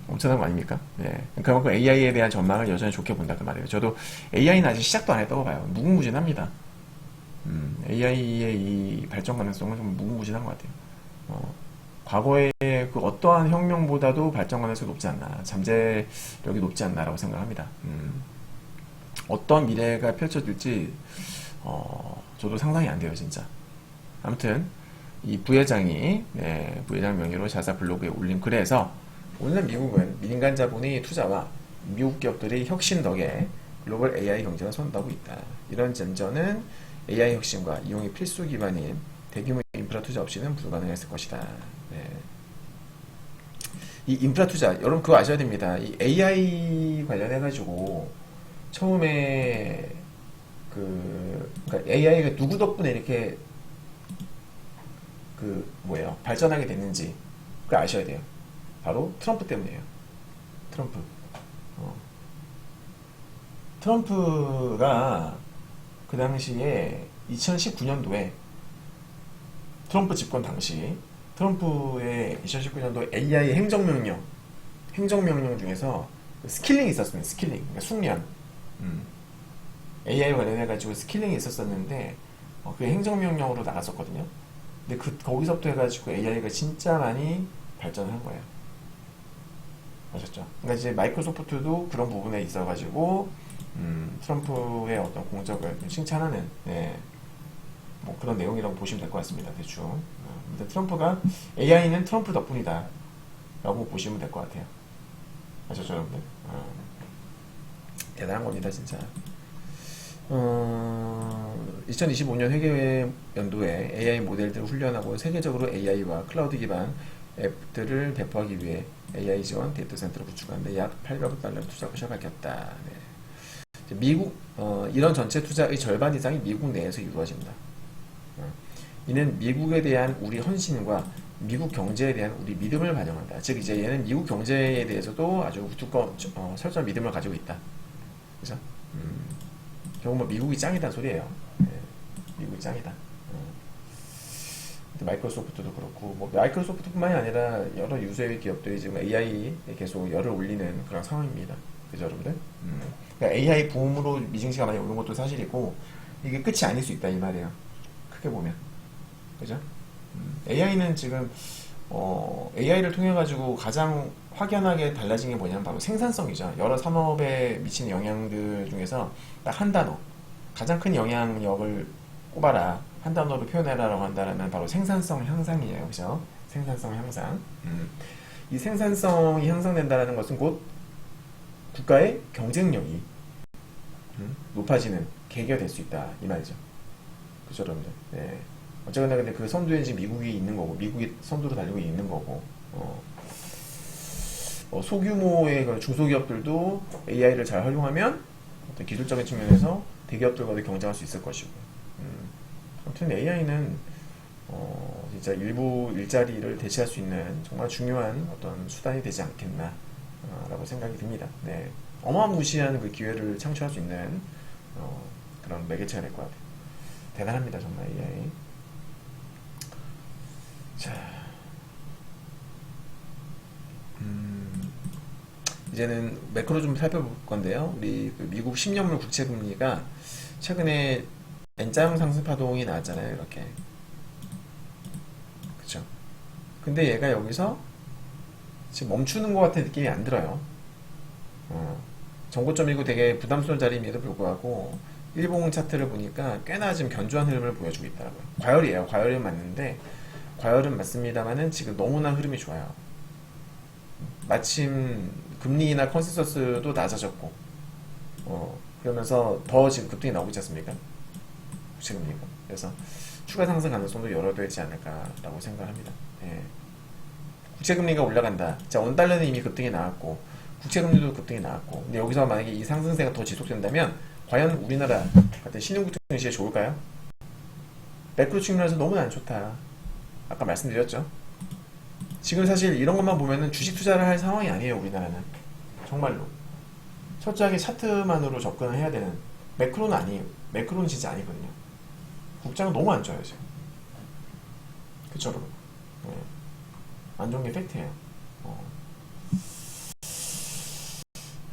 엄청난 거 아닙니까? 예. 그만큼 AI에 대한 전망을 여전히 좋게 본다 그 말이에요. 저도 AI는 아직 시작도 안 했다고 봐요. 무궁무진합니다. AI의 이 발전 가능성은 좀 무궁무진한 것 같아요. 과거의 그 어떠한 혁명보다도 발전 가능성이 높지 않나, 잠재력이 높지 않나라고 생각합니다. 어떤 미래가 펼쳐질지 저도 상상이 안 돼요, 진짜. 아무튼 이 부회장이 부회장 명의로 자사 블로그에 올린 글에서 오늘 미국은 민간 자본의 투자와 미국 기업들의 혁신 덕에 글로벌 AI 경제가 선도하고 있다. 이런 전전은 AI 혁신과 이용이 필수 기반인 대규모 인프라 투자 없이는 불가능했을 것이다. 네. 이 인프라 투자, 여러분 그거 아셔야 됩니다. 이 AI 관련해가지고 처음에 그러니까 AI가 누구 덕분에 이렇게 발전하게 됐는지 그걸 아셔야 돼요. 바로 트럼프 때문이에요. 트럼프. 트럼프가 그 당시에 2019년도에 트럼프 집권 당시 트럼프의 2019년도 AI 행정명령 중에서 스킬링이 있었습니다. 스킬링, 그러니까 숙련. AI 관련해가지고 스킬링이 있었었는데 그게 행정명령으로 나갔었거든요. 근데 거기서부터 해가지고 AI가 진짜 많이 발전한 거예요. 아셨죠? 그러니까 이제 마이크로소프트도 그런 부분에 있어가지고 트럼프의 어떤 공적을 칭찬하는 뭐 그런 내용이라고 보시면 될 것 같습니다. 대충. 근데 트럼프가 AI는 트럼프 덕분이다 라고 보시면 될 것 같아요. 아셨죠, 여러분들? 대단한 겁니다, 진짜. 2025년 회계 연도에 AI 모델들을 훈련하고 세계적으로 AI와 클라우드 기반 앱들을 배포하기 위해 AI 지원 데이터 센터를 구축하는데 약 800억 달러를 투자 것이 밝혔다. 네. 미국 이런 전체 투자의 절반 이상이 미국 내에서 이루어진다. 이는 미국에 대한 우리 헌신과 미국 경제에 대한 우리 믿음을 반영한다. 즉 이제 얘는 미국 경제에 대해서도 아주 두꺼운 철저한 믿음을 가지고 있다. 그죠? 결국 뭐 미국이 짱이다 소리예요. 네. 미국이 짱이다. 마이크로소프트도 그렇고 뭐 마이크로소프트뿐만이 아니라 여러 유수의 기업들이 지금 AI에 계속 열을 올리는 그런 상황입니다. 그죠, 여러분들? 그러니까 AI 붐으로 미증시가 많이 오른 것도 사실이고 이게 끝이 아닐 수 있다 이 말이에요. 크게 보면, 그죠? AI는 지금 AI를 통해 가지고 가장 확연하게 달라진 게 뭐냐면 바로 생산성이죠. 여러 산업에 미치는 영향들 중에서 딱 한 단어, 가장 큰 영향력을 꼽아라, 한 단어로 표현해라라고 한다면 바로 생산성 향상이에요. 그죠? 생산성 향상. 이 생산성이 향상된다는 것은 곧 국가의 경쟁력이 높아지는 계기가 될 수 있다 이 말이죠. 그죠, 여러분들? 네. 어쨌거나 근데 그 선두에 지금 미국이 있는 거고, 미국이 선두로 달리고 있는 거고, 소규모의 그런 중소기업들도 AI를 잘 활용하면 어떤 기술적인 측면에서 대기업들과도 경쟁할 수 있을 것이고, 아무튼 AI는 진짜 일부 일자리를 대체할 수 있는 정말 중요한 어떤 수단이 되지 않겠나 라고 생각이 듭니다. 네. 어마무시한 그 기회를 창출할 수 있는 그런 매개체가 될 것 같아요. 대단합니다, 정말 AI. 자, 이제는 매크로 좀 살펴볼 건데요. 우리 그 미국 10년물 국채 금리가 최근에 N자형 상승 파동이 나왔잖아요, 이렇게. 그쵸? 근데 얘가 여기서 지금 멈추는 것 같은 느낌이 안 들어요. 정고점이고 되게 부담스러운 자리임에도 불구하고 일봉 차트를 보니까 꽤나 지금 견조한 흐름을 보여주고 있더라고요. 과열이에요. 과열은 맞는데, 과열은 맞습니다만은 지금 너무나 흐름이 좋아요. 마침 금리나 컨센서스도 낮아졌고, 그러면서 더 지금 급등이 나오고 있지 않습니까? 국채금리가. 그래서 추가 상승 가능성도 열어되지 않을까라고 생각합니다. 예. 국채금리가 올라간다. 자, 원달러는 이미 급등이 나왔고, 국채금리도 급등이 나왔고, 근데 여기서 만약에 이 상승세가 더 지속된다면, 과연 우리나라 같은 신흥국토 증시에 좋을까요? 매크로 측면에서 너무 안 좋다. 아까 말씀드렸죠. 지금 사실 이런 것만 보면은 주식 투자를 할 상황이 아니에요, 우리나라는. 정말로. 철저하게 차트만으로 접근을 해야 되는. 매크로는 아니에요. 매크로는 진짜 아니거든요. 국장은 너무 안 좋아요, 지금. 그쵸, 여러분? 네. 안 좋은 게 팩트예요.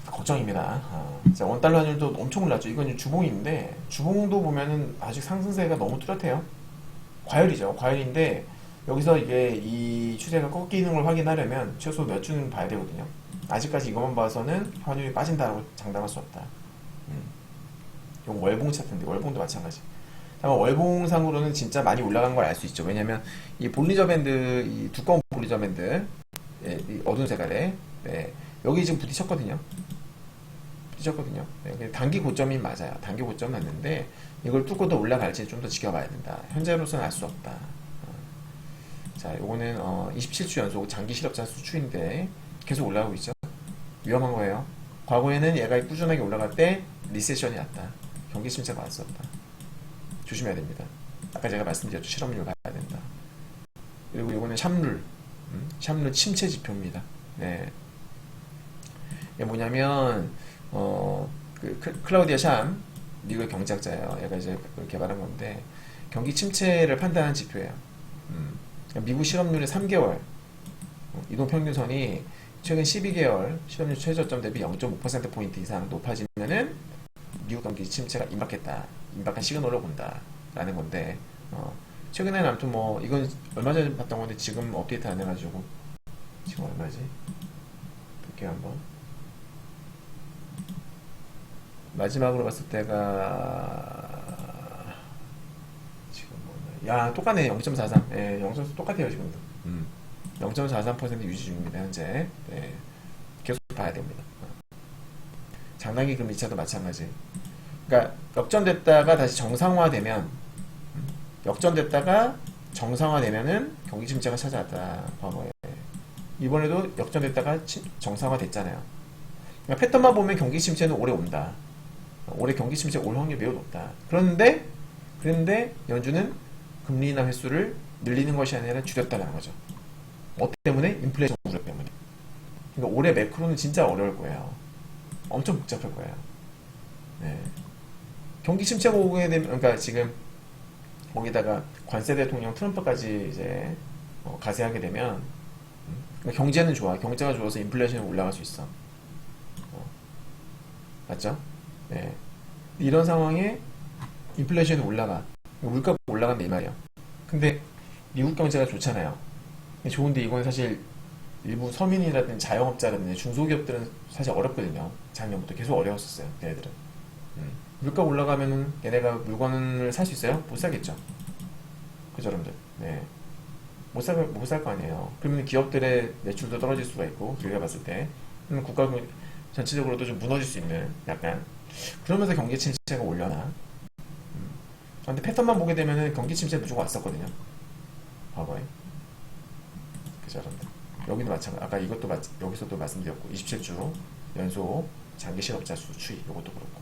걱정입니다. 자, 원달러 환율도 엄청 올랐죠. 이건 주봉인데, 주봉도 보면은 아직 상승세가 너무 뚜렷해요. 과열이죠. 과열인데, 여기서 이게 이 추세가 꺾이는 걸 확인하려면 최소 몇 주는 봐야 되거든요. 아직까지 이것만 봐서는 환율이 빠진다고 장담할 수 없다. 이건 월봉 차트인데, 월봉도 마찬가지. 다만 월봉상으로는 진짜 많이 올라간 걸 알 수 있죠. 왜냐면 이 볼리저 밴드, 이 두꺼운 볼리저 밴드, 예, 이 어두운 색깔에, 네, 여기 지금 부딪혔거든요. 부딪혔거든요. 네, 단기 고점이 맞아요. 단기 고점 맞는데 이걸 뚫고 더 올라갈지 좀 더 지켜봐야 된다. 현재로서는 알 수 없다. 자, 요거는 27주 연속 장기 실업자 수추인데 계속 올라가고 있죠. 위험한 거예요. 과거에는 얘가 꾸준하게 올라갈 때 리세션이 왔다. 경기 침체가 왔었다. 조심해야 됩니다. 아까 제가 말씀드렸죠. 실업률 봐야 된다. 그리고 요거는 샴룰, 샴룰 침체 지표입니다. 네. 이게 뭐냐면 클라우디아 샴, 미국의 경제학자예요. 얘가 이제 그걸 개발한 건데 경기 침체를 판단하는 지표예요. 미국 실업률의 3개월 이동평균선이 최근 12개월 실업률 최저점 대비 0.5%포인트 이상 높아지면은 미국 경기 침체가 임박했다. 임박한 시그널로 본다. 라는 건데, 최근에는 아무튼 뭐, 이건 얼마 전에 봤던 건데, 지금 업데이트 안 해가지고, 지금 얼마지? 볼게요, 한번. 마지막으로 봤을 때가, 지금 뭐냐. 야, 똑같네. 0.43. 예, 0.43 똑같아요, 지금도. 0.43% 유지 중입니다, 현재. 네, 계속 봐야 됩니다. 장단기 금리 차도 마찬가지. 그러니까 역전됐다가 다시 정상화되면 역전됐다가 정상화되면은 경기 침체가 찾아왔다. 과거에 이번에도 역전됐다가 정상화됐잖아요. 그러니까 패턴만 보면 경기 침체는 오래 온다. 올해 경기 침체 올 확률이 매우 높다. 그런데 연준은 금리 인하 횟수를 늘리는 것이 아니라 줄였다는 거죠. 뭐 때문에? 인플레이션 우려 때문에. 그러니까 올해 매크로는 진짜 어려울 거예요. 엄청 복잡할 거예요. 네. 경기 침체가 오게 되면, 그러니까 지금 거기다가 관세 대통령 트럼프까지 이제 가세하게 되면 그러니까 경제는 좋아. 경제가 좋아서 인플레이션이 올라갈 수 있어. 맞죠? 네. 이런 상황에 인플레이션이 올라가. 물가가 올라간다 이 말이야. 근데 미국 경제가 좋잖아요. 좋은데 이건 사실 일부 서민이라든지 자영업자라든지 중소기업들은 사실 어렵거든요. 작년부터 계속 어려웠었어요. 얘네들은. 물가 올라가면은 얘네가 물건을 살 수 있어요? 못 사겠죠. 그죠, 여러분들? 네. 못 살 거 아니에요. 그러면 기업들의 매출도 떨어질 수가 있고, 우리가 봤을 때. 그러면 국가 전체적으로도 좀 무너질 수 있는, 약간. 그러면서 경기 침체가 올려나. 근데 패턴만 보게 되면은 경기 침체 무조건 왔었거든요. 과거에. 그죠, 여러분들? 여기도 마찬가지. 아까 이것도 여기서도 말씀드렸고, 27주 연속 장기 실업자 수 추이, 이것도 그렇고.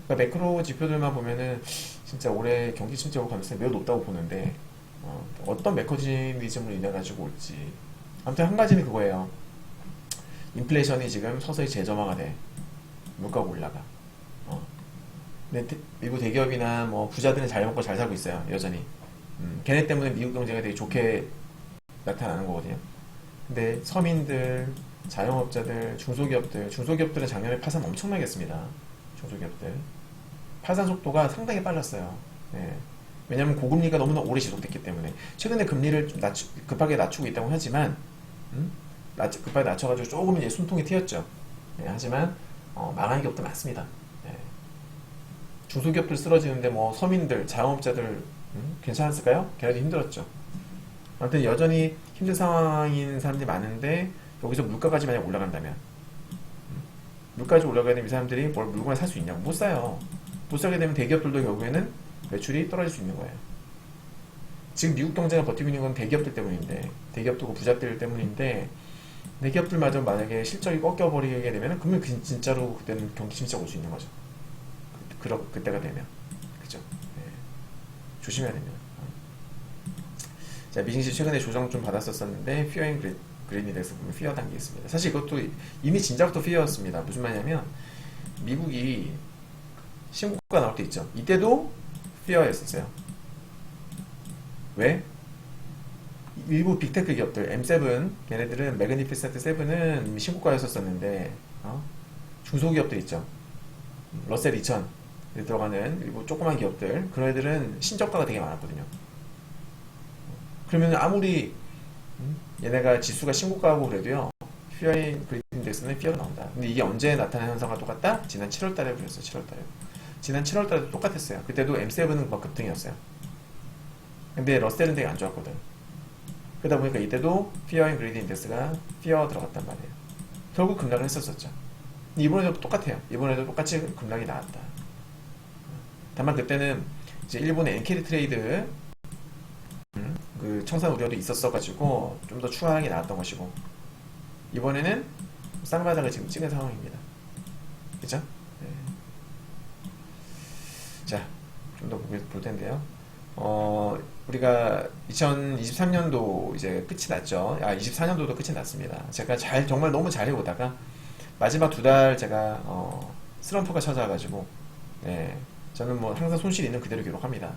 그러니까 매크로 지표들만 보면은 진짜 올해 경기 침체 올 가능성이 매우 높다고 보는데, 어떤 메커니즘으로 인해 가지고 올지. 아무튼 한 가지는 그거예요. 인플레이션이 지금 서서히 재점화가 돼. 물가가 올라가. 근데 미국 대기업이나 뭐 부자들은 잘 먹고 잘 살고 있어요. 여전히. 걔네 때문에 미국 경제가 되게 좋게 나타나는 거거든요. 근데 서민들, 자영업자들, 중소기업들은 작년에 파산 엄청나게 했습니다. 중소기업들. 파산 속도가 상당히 빨랐어요. 네. 왜냐하면 고금리가 너무나 오래 지속됐기 때문에. 최근에 금리를 좀 급하게 낮추고 있다고 하지만, 급하게 낮춰가지고 조금 이제 숨통이 트였죠. 네, 하지만, 망한 기업도 많습니다. 네. 중소기업들 쓰러지는데 뭐 서민들, 자영업자들, 괜찮았을까요? 걔네도 힘들었죠. 아무튼 여전히 힘든 상황인 사람들이 많은데, 여기서 물가까지 만약 올라간다면, 물까지 올라가야 되면 이 사람들이 뭘 물건을 살 수 있냐고. 못 사요. 못 사게 되면 대기업들도 결국에는 매출이 떨어질 수 있는 거예요. 지금 미국 경제가 버티고 있는 건 대기업들 때문인데, 대기업도 부자들 때문인데, 대기업들마저 만약에 실적이 꺾여버리게 되면, 그러면 진짜로 그때는 경기 침체가 올 수 있는 거죠. 그때가 되면. 그죠? 네. 조심해야 됩니다. 자, 미증시 최근에 조정 좀 받았었는데, 피어 앤 그린이덱스 보면 피어 단계 있습니다. 사실 이것도 이미 진작부터 피어였습니다. 무슨 말이냐면, 미국이 신고가 나올 때 있죠. 이때도 피어였었어요. 왜? 일부 빅테크 기업들 M7 걔네들은 매그니피센트 7은 이미 신고가였었는데 중소기업들 있죠. 러셀 2000에 들어가는 일부 조그만 기업들 그런 애들은 신저가가 되게 많았거든요. 그러면 아무리 얘네가 지수가 신고가하고 그래도요. 피어인 그린인덱스는 피어가 나온다. 근데 이게 언제 나타나는 현상과 똑같다? 지난 7월달에 그랬어요. 7월달에. 지난 7월달에도 똑같았어요. 그때도 M7은 막 급등이었어요. 근데 러셀은 되게 안 좋았거든. 그러다 보니까 이때도 피어 앤 그레이드 인덱스가 피어 들어갔단 말이에요. 결국 급락을 했었었죠. 이번에도 똑같아요. 이번에도 똑같이 급락이 나왔다. 다만 그때는 이제 일본의 엔캐리 트레이드 그 청산 우려도 있었어가지고 좀 더 추하게 나왔던 것이고 이번에는 쌍바닥을 지금 찍은 상황입니다. 그죠? 네. 자, 좀 더 볼 텐데요. 우리가 2023년도 이제 끝이 났죠. 24년도도 끝이 났습니다. 제가 정말 너무 잘 해오다가 마지막 2달 제가 슬럼프가 찾아와가지고 네, 저는 뭐 항상 손실 있는 그대로 기록합니다.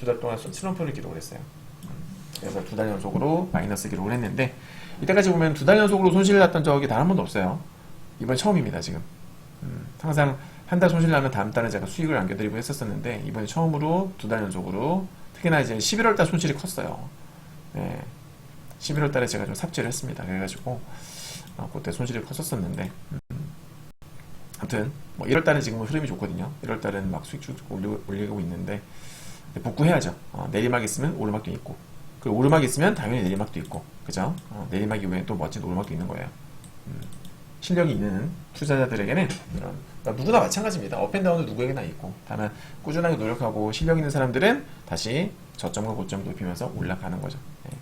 2달 동안 슬럼프를 기록을 했어요. 그래서 2달 연속으로 마이너스 기록을 했는데 이때까지 보면 2달 연속으로 손실을 났던 적이 단 한 번도 없어요. 이번 처음입니다 지금. 항상 한 달 손실 나면 다음 달에 제가 수익을 안겨드리고 했었는데 이번에 처음으로 2달 연속으로 특히나 이제 11월달 손실이 컸어요. 네, 11월달에 제가 좀 삽질을 했습니다. 그래가지고 그때 손실이 컸었는데 아무튼 뭐 1월달은 지금 흐름이 좋거든요. 1월달은 막 수익 쭉 올리고 있는데 복구해야죠. 내리막 있으면 오르막도 있고 그리고 오르막 있으면 당연히 내리막도 있고 그죠? 내리막 이후에 또 멋진 오르막도 있는 거예요. 실력이 있는 투자자들에게는 이런 누구나 마찬가지입니다. 업앤다운은 누구에게나 있고 다만 꾸준하게 노력하고 실력 있는 사람들은 다시 저점과 고점 높이면서 올라가는 거죠. 네.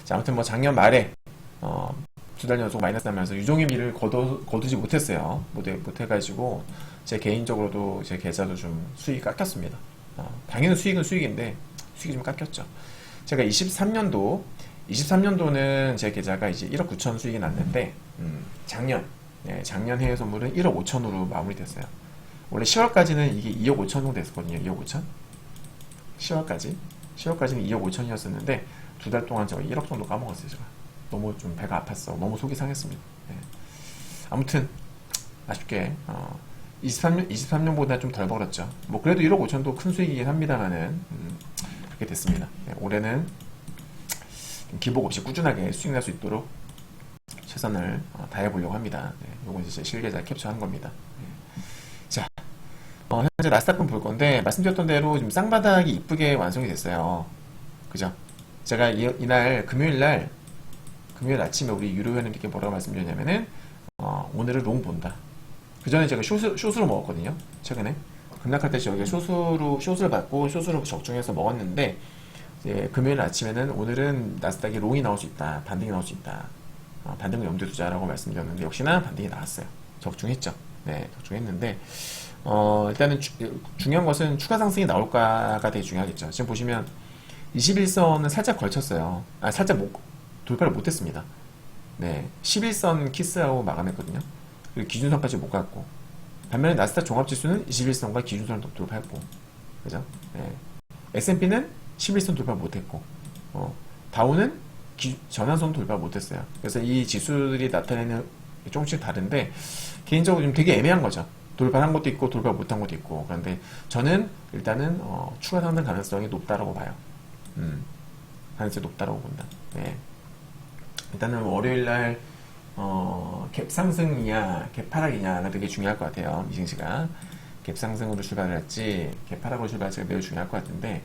자, 아무튼 뭐 작년 말에 2달 연속 마이너스 나면서 유종의 미를 거두지 못했어요. 못해가지고 제 개인적으로도 제 계좌도 좀 수익이 깎였습니다. 당연히 수익은 수익인데 수익이 좀 깎였죠. 제가 23년도는 제 계좌가 이제 1억 9천 수익이 났는데 작년 해외 선물은 1억 5천으로 마무리됐어요. 원래 10월까지는 이게 2억 5천 정도 됐었거든요. 2억 5천 10월까지는 2억 5천이었었는데 2달 동안 제가 1억 정도 까먹었어요. 제가 너무 좀 배가 아팠어. 너무 속이 상했습니다. 네. 아무튼 아쉽게 23년보다 좀 덜 벌었죠. 뭐 그래도 1억 5천도 큰 수익이긴 합니다만은 그렇게 됐습니다. 네, 올해는 기복 없이 꾸준하게 수익 날 수 있도록 최선을 다해보려고 합니다. 네, 요건 이제 실계 잘 캡처한 겁니다. 네. 자, 현재 나스닥은 볼 건데, 말씀드렸던 대로 지금 쌍바닥이 이쁘게 완성이 됐어요. 그죠? 제가 이날 금요일 아침에 우리 유료 회원님께 뭐라고 말씀드렸냐면은, 오늘은 롱 본다. 그 전에 제가 숏으로 먹었거든요. 최근에. 급락할 때 저희가 숏을 받고 숏으로 적중해서 먹었는데, 이제 금요일 아침에는 오늘은 나스닥이 롱이 나올 수 있다. 반등이 나올 수 있다. 반등을 염두에 두자라고 말씀드렸는데, 역시나 반등이 나왔어요. 적중했죠. 네, 적중했는데, 일단은 중요한 것은 추가 상승이 나올까가 되게 중요하겠죠. 지금 보시면 21선은 살짝 걸쳤어요. 살짝 돌파를 못했습니다. 네, 11선 키스하고 마감했거든요. 그리고 기준선까지 못 갔고, 반면에 나스닥 종합지수는 21선과 기준선을 돌파했고, 그죠? 네. S&P는 11선 돌파 못했고, 다우는 전환선 돌파 못했어요. 그래서 이 지수들이 나타내는 조금씩 다른데, 개인적으로 좀 되게 애매한 거죠. 돌파한 것도 있고 돌파 못한 것도 있고. 그런데 저는 일단은 추가 상승 가능성이 높다라고 봐요. 가능성이 높다라고 본다. 네. 일단은 월요일날 갭 상승이냐 갭 하락이냐가 되게 중요할 것 같아요. 미증시가 갭 상승으로 출발을 할지 갭 하락으로 출발할지가 매우 중요할 것 같은데,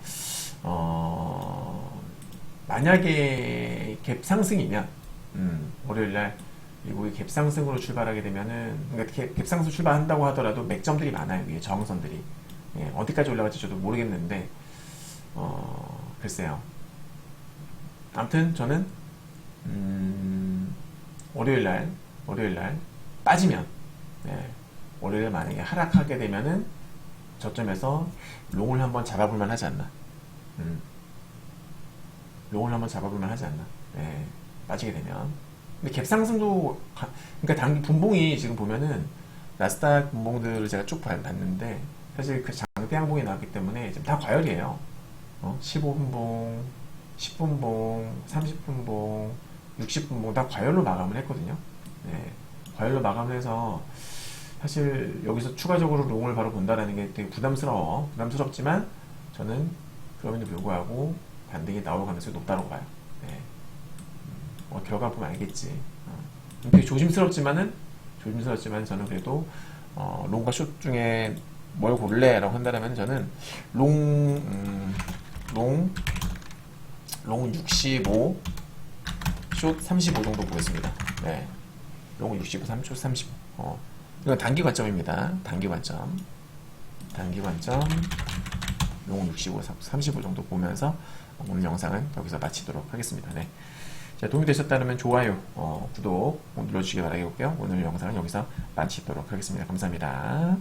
만약에 갭 상승이면 월요일날 미국이 갭 상승으로 출발하게 되면은, 그러니까 갭 상승 출발한다고 하더라도 맥점들이 많아요. 위에 저항선들이. 예, 어디까지 올라갈지 저도 모르겠는데, 글쎄요. 아무튼 저는 월요일날 빠지면, 네, 월요일 만약에 하락하게 되면은 저점에서 롱을 한번 잡아볼만 하지 않나. 롱을 한번 잡아볼만 하지 않나. 네, 빠지게 되면. 근데 갭상승도, 그러니까 분봉이 지금 보면은 나스닥 분봉들을 제가 쭉 봤는데, 사실 그 장대 항봉이 나왔기 때문에 지금 다 과열이에요. 15분봉, 10분봉, 30분봉, 60분봉 다 과열로 마감을 했거든요. 네, 과열로 마감을 해서 사실 여기서 추가적으로 롱을 바로 본다라는 게 되게 부담스럽지만 저는 그럼에도 불구하고 반등이 나올 가능성이 높다고 봐요. 네. 결과 보면 알겠지. 되게 조심스럽지만 저는 그래도 롱과 숏 중에 뭘 고를래? 라고 한다면 저는 롱 65, 숏 35 정도 보겠습니다. 네. 롱 65, 숏 35. 이건 단기 관점입니다. 단기 관점. 롱 65, 35 정도 보면서 오늘 영상은 여기서 마치도록 하겠습니다. 네. 자, 도움이 되셨다면 좋아요, 구독 눌러주시기 바라겠고요. 오늘 영상은 여기서 마치도록 하겠습니다. 감사합니다.